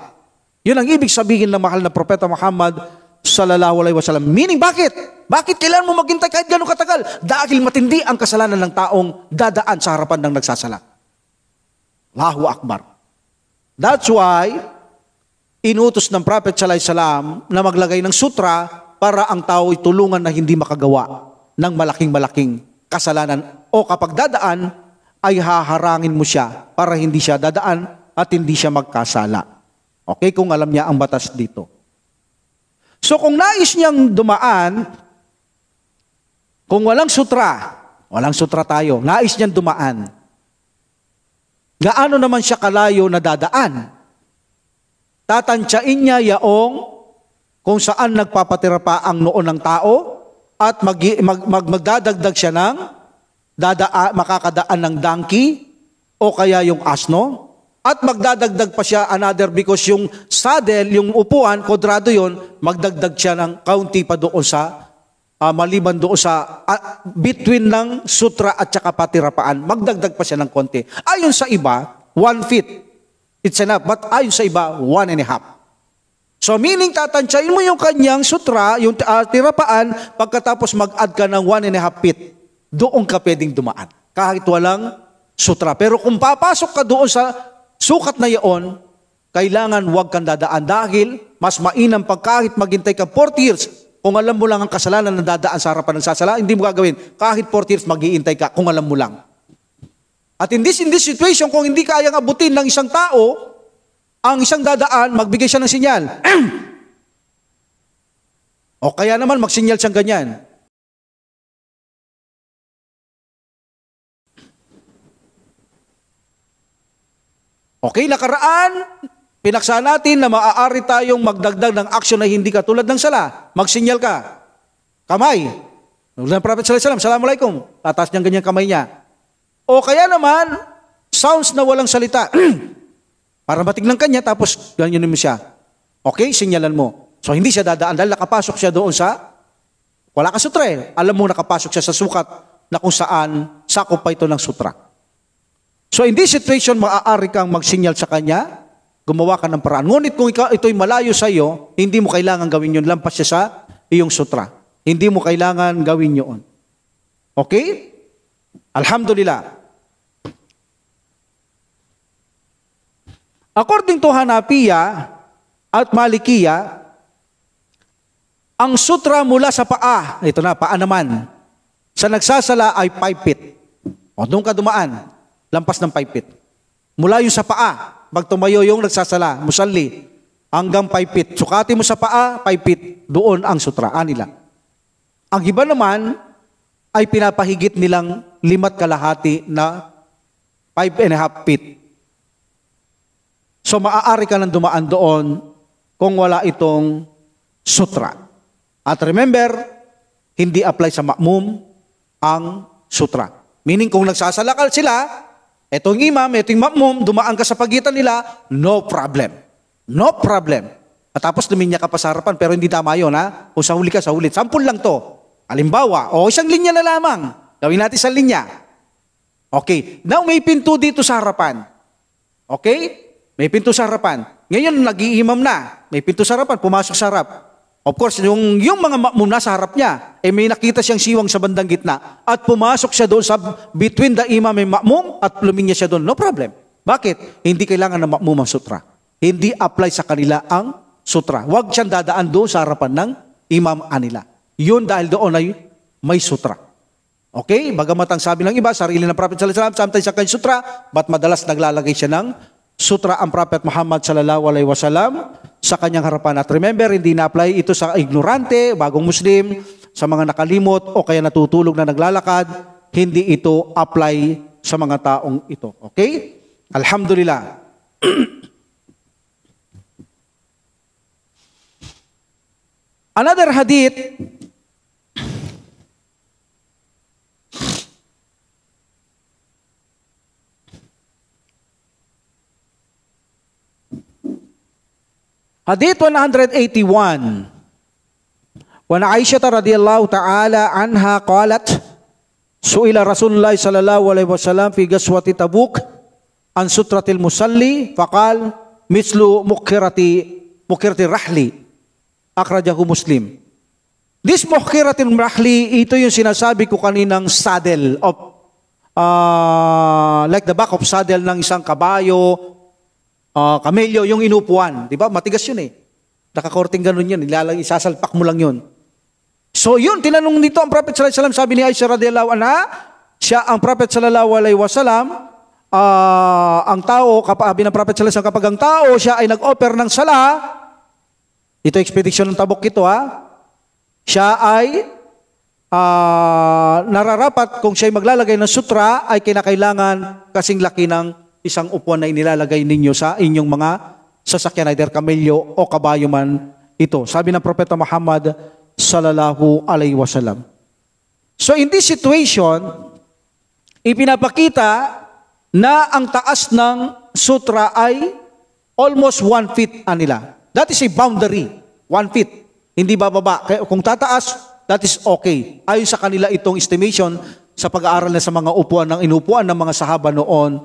Yun ang ibig sabihin ng mahal na Propeta Muhammad sallallahu alaihi wasallam. Meaning bakit? Bakit kailangan mo maghintay kahit gano'ng katagal? Dahil matindi ang kasalanan ng taong dadaan sa harapan ng nagsasala. Allahu Akbar. That's why inutos ng Prophet sallallahu alaihi wasallam na maglagay ng sutra para ang tao ay tulungan na hindi makagawa ng malaking kasalanan. O kapag dadaan, ay haharangin mo siya para hindi siya dadaan at hindi siya magkasala. Okay, kung alam niya ang batas dito. So kung nais niyang dumaan, kung walang sutra tayo, nais niyang dumaan, gaano naman siya kalayo na dadaan? Tatantyain niya yaong kung saan nagpapatira pa ang noon ng tao at magdadagdag siya ng makakadaan ng donkey o kaya yung asno. At magdadagdag pa siya another because yung saddle, yung upuan, kodrado yon, magdagdag siya ng kaunti pa doon sa, maliban doon sa, between ng sutra at saka patirapaan, magdagdag pa siya ng konti. Ayon sa iba, 1 feet. It's enough. But ayon sa iba, 1.5. So meaning, tatantyain mo yung kanyang sutra, yung tirapaan, pagkatapos mag-add ka ng 1.5 feet, doon ka pwedeng dumaan. Kahit walang sutra. Pero kung papasok ka doon sa sukat na iyon, kailangan huwag kang dadaan dahil mas mainam pag kahit maghintay ka 40 years, kung alam mo lang ang kasalanan na dadaan sa harapan ng sasala, hindi mo gagawin. Kahit 40 years, mag-iintay ka kung alam mo lang. At in this situation, kung hindi kayang abutin ng isang tao, ang isang dadaan, magbigay siya ng sinyal. O kaya naman, magsinyal siyang ganyan. Okay, nakaraan, pinaksa natin na maaari tayong magdagdag ng aksyon na hindi katulad ng sala. Magsinyal ka. Kamay. Nung Prophet sallallahu alaihi wasallam, Assalamualaikum. Tatas niyang ganyan kamay niya. O kaya naman, sounds na walang salita. Para matignan kanya, tapos ganyan mo siya. Okay, sinyalan mo. So hindi siya dadaan dahil nakapasok siya doon sa, wala ka sutra eh. Alam mo nakapasok siya sa sukat na kung saan sakop pa ito ng sutra. So in this situation, maaari kang magsinyal sa kanya gumawa ka ng paraan. Ngunit kung ito'y malayo sa iyo, hindi mo kailangan gawin yun. Lampas siya sa iyong sutra. Hindi mo kailangan gawin yun. Okay? Alhamdulillah. According to Hanafiya at Malikiya, ang sutra mula sa paa, ito na, paa naman, sa nagsasala ay 5 feet. O, doon ka dumaan, lampas ng 5 feet. Mula yung sa paa, pag tumayo yung nagsasala, musalli, hanggang 5 feet. Sukati mo sa paa, 5 feet. Doon ang sutra, nila. Ang iba naman, ay pinapahigit nilang 5.5 na 5.5 feet. So maaari ka nang dumaan doon kung wala itong sutra. At remember, hindi apply sa ma'mum ang sutra. Meaning kung nagsasalakal sila, etong imam, etong ma'mum, dumaan ka sa pagitan nila, no problem. No problem. At tapos luminya ka pa sa harapan, pero hindi tama yun, ha? Kung sa huli ka, sa huli. Sampul lang to. Halimbawa, o isang linya na lamang. Gawin natin isang linya. Okay. Now, may pinto dito sa harapan. Okay? May pinto sa harapan. Ngayon, nag-iimam na. May pinto sa harapan, pumasok sa harap. Of course, yung mga ma'mum nasa harap niya, may nakita siyang siwang sa bandang gitna at pumasok siya doon sa between the imam and ma'mum at luminya siya doon. No problem. Bakit? Hindi kailangan ng ma'mum ang sutra. Hindi apply sa kanila ang sutra. Huwag siyang dadaan doon sa harapan ng imam anila. Yun dahil doon ay may sutra. Okay? Bagamat ang sabi ng iba, sarili ng Prophet sallallahu alaihi wasallam, sometimes sa kanyang sutra, but madalas naglalagay siya ng sutra ang Prophet Muhammad sallallahu alaihi wasallam sa kanyang harapan. At remember, hindi na-apply ito sa ignorante, bagong Muslim, sa mga nakalimot o kaya natutulog na naglalakad. Hindi ito apply sa mga taong ito. Okay? Alhamdulillah. Another hadith, Hadith 181. Wa Aisha radhiyallahu ta'ala anha qalat su'ila Rasulullah sallallahu alaihi wasallam fi ghazwati Tabuk an sutratil musalli faqal mislu mukhirati rahli akhrajahu Muslim. This mukhiratil rahli, ito yung sinasabi ko kaninang saddle of like the back of saddle ng isang kabayo, kamelyo, yung inupuan. Di ba? Matigas yun eh. Nakakorting ganun yun. Isasalpak mo lang yun. So yun, tinanong nito ang Prophet sallallahu alaihi wasallam, sabi ni Aisha radhiyallahu anha, siya ang Prophet sallallahu alaihi wasallam, ang tao, sabi ng Prophet sallallahu alaihi wasallam, kapag ang tao, siya ay nag-offer ng sala, ito expedition ng Tabuk ito siya ay nararapat kung siya ay maglalagay ng sutra, ay kinakailangan kasing laki ng isang upuan na inilalagay ninyo sa inyong mga sasakyan, either kamelyo o kabayo man ito. Sabi ng Propeta Muhammad sallallahu alaihi wasallam. So in this situation, ipinapakita na ang taas ng sutra ay almost 1 feet nila. That is a boundary, 1 feet. Hindi bababa. Kung tataas, that is okay. Ayon sa kanila itong estimation sa pag-aaral na sa mga upuan ng inupuan ng mga sahaba noon,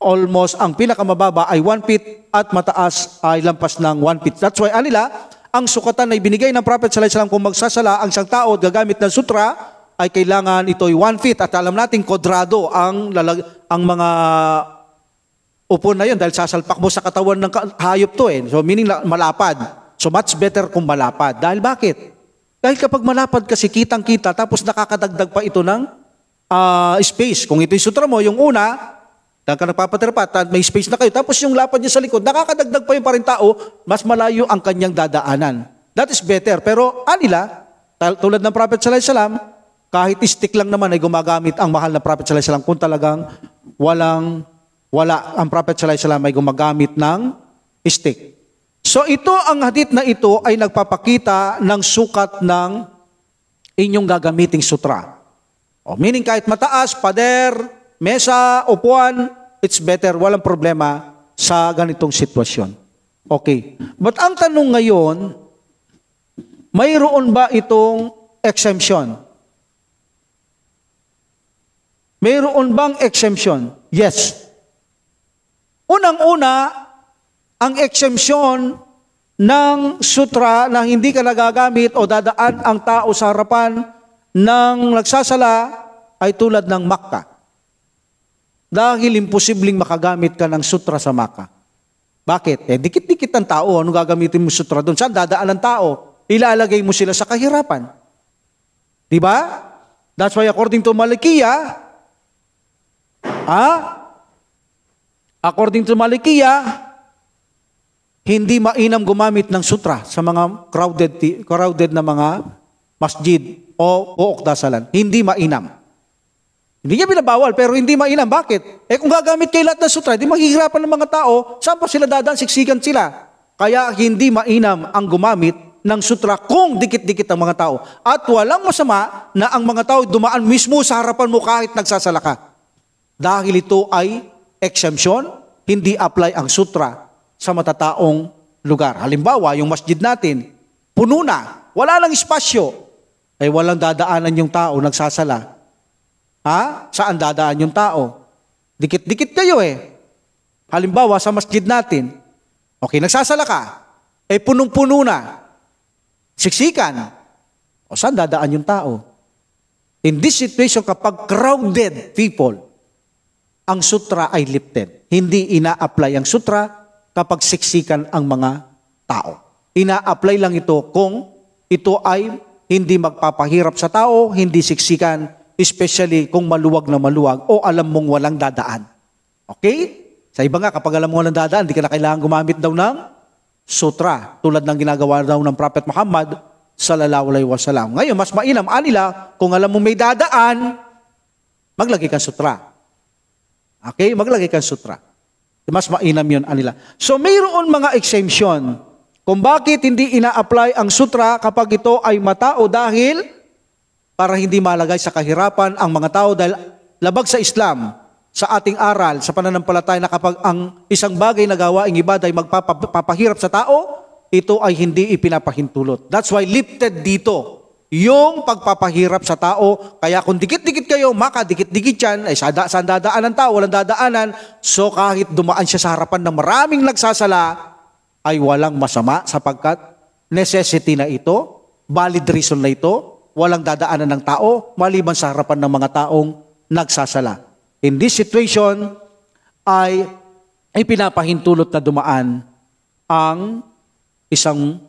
almost ang pinakamababa ay 1 feet at mataas ay lampas ng 1 feet. That's why ang sukatan na ibinigay ng Prophet sallallahu alaihi wasallam kung magsasala ang isang tao at gagamit ng sutra ay kailangan ito'y 1 feet. At alam natin, kodrado ang mga upo na yun dahil sasalpak mo sa katawan ng hayop to eh. So meaning malapad. So much better kung malapad. Dahil bakit? Dahil kapag malapad kasi kitang-kita tapos nakakadagdag pa ito ng space. Kung ito'y sutra mo, yung una, ka nagpapaterpat at may space na kayo, tapos yung lapad niya sa likod, nakakadagdag pa yung paring tao, mas malayo ang kanyang dadaanan. That is better. Pero tulad ng Prophet sallallahu alaihi wasallam, kahit stick lang naman ay gumagamit ang mahal na Prophet sallallahu alaihi wasallam kung talagang wala ang Prophet sallallahu alaihi wasallam ay gumagamit ng stick. So ito, ang hadith na ito ay nagpapakita ng sukat ng inyong gagamiting sutra. Meaning kahit mataas, pader, mesa, upuan, it's better, walang problema sa ganitong sitwasyon. Okay. But ang tanong ngayon, mayroon ba itong exemption? Mayroon bang exemption? Yes. Unang-una, ang exemption ng sutra na hindi ka nagagamit o dadaan ang tao sa harapan ng nagsasala ay tulad ng Makkah. Dahil imposibleng makagamit ka ng sutra sa Makkah. Bakit? Dikit-dikit ang tao. Ano gagamitin mo sutra doon? Saan dadaan ang tao? Ilalagay mo sila sa kahirapan. Diba? That's why according to Malikiya, hindi mainam gumamit ng sutra sa mga crowded na mga masjid o buok dasalan. Hindi mainam. Hindi niya binabawal, pero hindi mainam. Bakit? Kung gagamit kayo lahat ng sutra, hindi maghihirapan ng mga tao, saan pa sila dadaan, siksikan sila. Kaya hindi mainam ang gumamit ng sutra kung dikit-dikit ang mga tao. At walang masama na ang mga tao dumaan mismo sa harapan mo kahit nagsasala ka. Dahil ito ay exemption, hindi apply ang sutra sa matataong lugar. Halimbawa, yung masjid natin, puno na, wala lang espasyo, ay walang dadaanan yung tao nagsasala. Saan dadaan yung tao? Dikit-dikit kayo Halimbawa, sa masjid natin, okay, nagsasala ka, punong-puno na, siksikan, o saan dadaan yung tao? In this situation, kapag crowded people, ang sutra ay lifted. Hindi ina-apply ang sutra kapag siksikan ang mga tao. Ina-apply lang ito kung ito ay hindi magpapahirap sa tao, hindi siksikan, especially kung maluwag na maluwag o alam mong walang dadaan. Okay? Sa iba nga, kapag alam mo walang dadaan, hindi ka na kailangan gumamit daw ng sutra. Tulad ng ginagawa daw ng Prophet Muhammad sallallahu alaihi wasallam. Ngayon, mas mainam anila, kung alam mo may dadaan, maglagay kang sutra. Okay? Maglagay kang sutra. Mas mainam yun anila. So, mayroon mga exemption kung bakit hindi ina-apply ang sutra kapag ito ay matao dahil para hindi malagay sa kahirapan ang mga tao dahil labag sa Islam, sa ating aral, sa pananampalataya na kapag ang isang bagay na gawaing ibadah ay magpapahirap sa tao, ito ay hindi ipinapahintulot. That's why lifted dito yung pagpapahirap sa tao. Kaya kung dikit-dikit kayo, makadikit-dikit yan, ay saan dadaan ng tao, walang dadaanan. So kahit dumaan siya sa harapan ng maraming nagsasala, ay walang masama sapagkat necessity na ito, valid reason na ito, walang dadaanan ng tao, maliban sa harapan ng mga taong nagsasala. In this situation, ay pinapahintulot na dumaan ang isang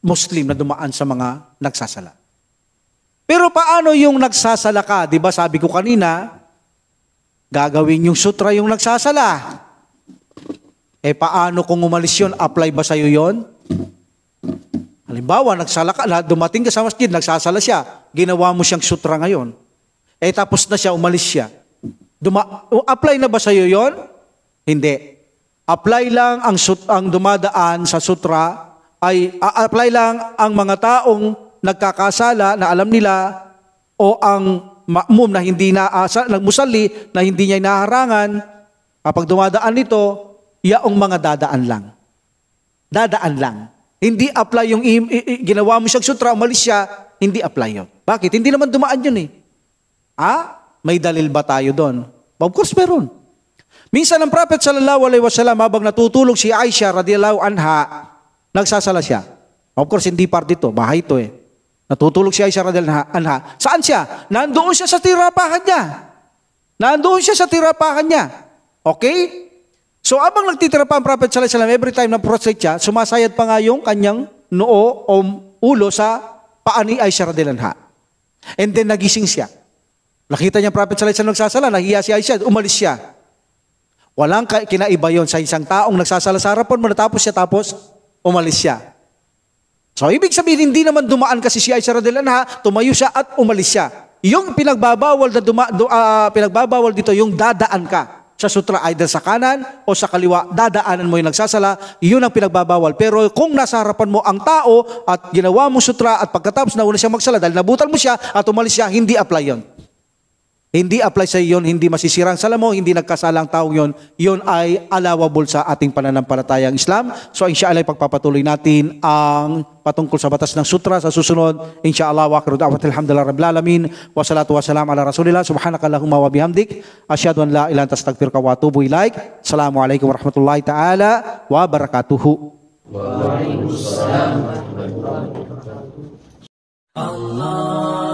Muslim na dumaan sa mga nagsasala. Pero paano yung nagsasala ka? Diba sabi ko kanina, gagawin yung sutra yung nagsasala. Paano kung umalis yun? Apply ba sa'yo yun? Halimbawa, nagsala ka, dumating ka sa masjid, nagsasala siya, ginawa mo siyang sutra ngayon. Tapos na siya, umalis siya. Apply na ba sa'yo yun? Hindi. Apply lang ang dumadaan sa sutra, apply lang ang mga taong nagkakasala na alam nila o ang ma'mum na hindi nagmusalli na hindi niya inaharangan. Kapag dumadaan nito, yaong mga dadaan lang. Dadaan lang. Hindi apply yung ginawa mo siyang sutra, umalis siya, hindi apply yun. Bakit? Hindi naman dumaan yun May dalil ba tayo doon? Of course, meron. Minsan ang Prophet sallallahu alaihi wasallam habang natutulog si Aisha radhiyallahu anha, nagsasala siya. Of course, hindi part dito. Bahay ito Natutulog si Aisha radhiyallahu anha. Saan siya? Nandoon siya sa tirapahan niya. Nandoon siya sa tirapahan niya. Okay? So, abang nagtitira pa ang Prophet sallallahu alaihi wasallam, every time na prostrate siya, sumasayad pa nga yung kanyang noo o ulo sa paa ni Aisha radhiyallahu anha. And then, nagising siya. Nakita niya ang Prophet sallallahu alaihi wasallam nagsasala, nahiya si Aisha, umalis siya. Walang kinaiba yon sa isang taong nagsasala sa harapan mo, natapos siya, tapos umalis siya. So, ibig sabihin, hindi naman dumaan kasi si Aisha radhiyallahu anha, tumayo siya at umalis siya. Yung pinagbabawal dito, yung dadaan ka sa sutra, either sa kanan o sa kaliwa, dadaanan mo yung nagsasala, yun ang pinagbabawal. Pero kung nasa harapan mo ang tao at ginawa mo sutra at pagkatapos nauna siya magsala dahil nabutan mo siya at umalis siya, hindi apply yun. Hindi apply sa iyon, hindi masisirang sala mo, hindi nagkasalang tao yon. Yon ay allowable sa ating pananampalatayang Islam. So inshallah pagpapatuloy natin ang patungkol sa batas ng sutra sa susunod. Inshallah wa akhiru da'watil hamdulillahi rabbil alamin wa salatu wassalam ala rasulillah subhanakallahumma wa bihamdik asyhadu an la ilaha illa anta astaghfiruka wa atubu ilaik. Assalamualaikum warahmatullahi taala wabarakatuh. Waalaikumsalam warahmatullahi wabarakatuh. Allah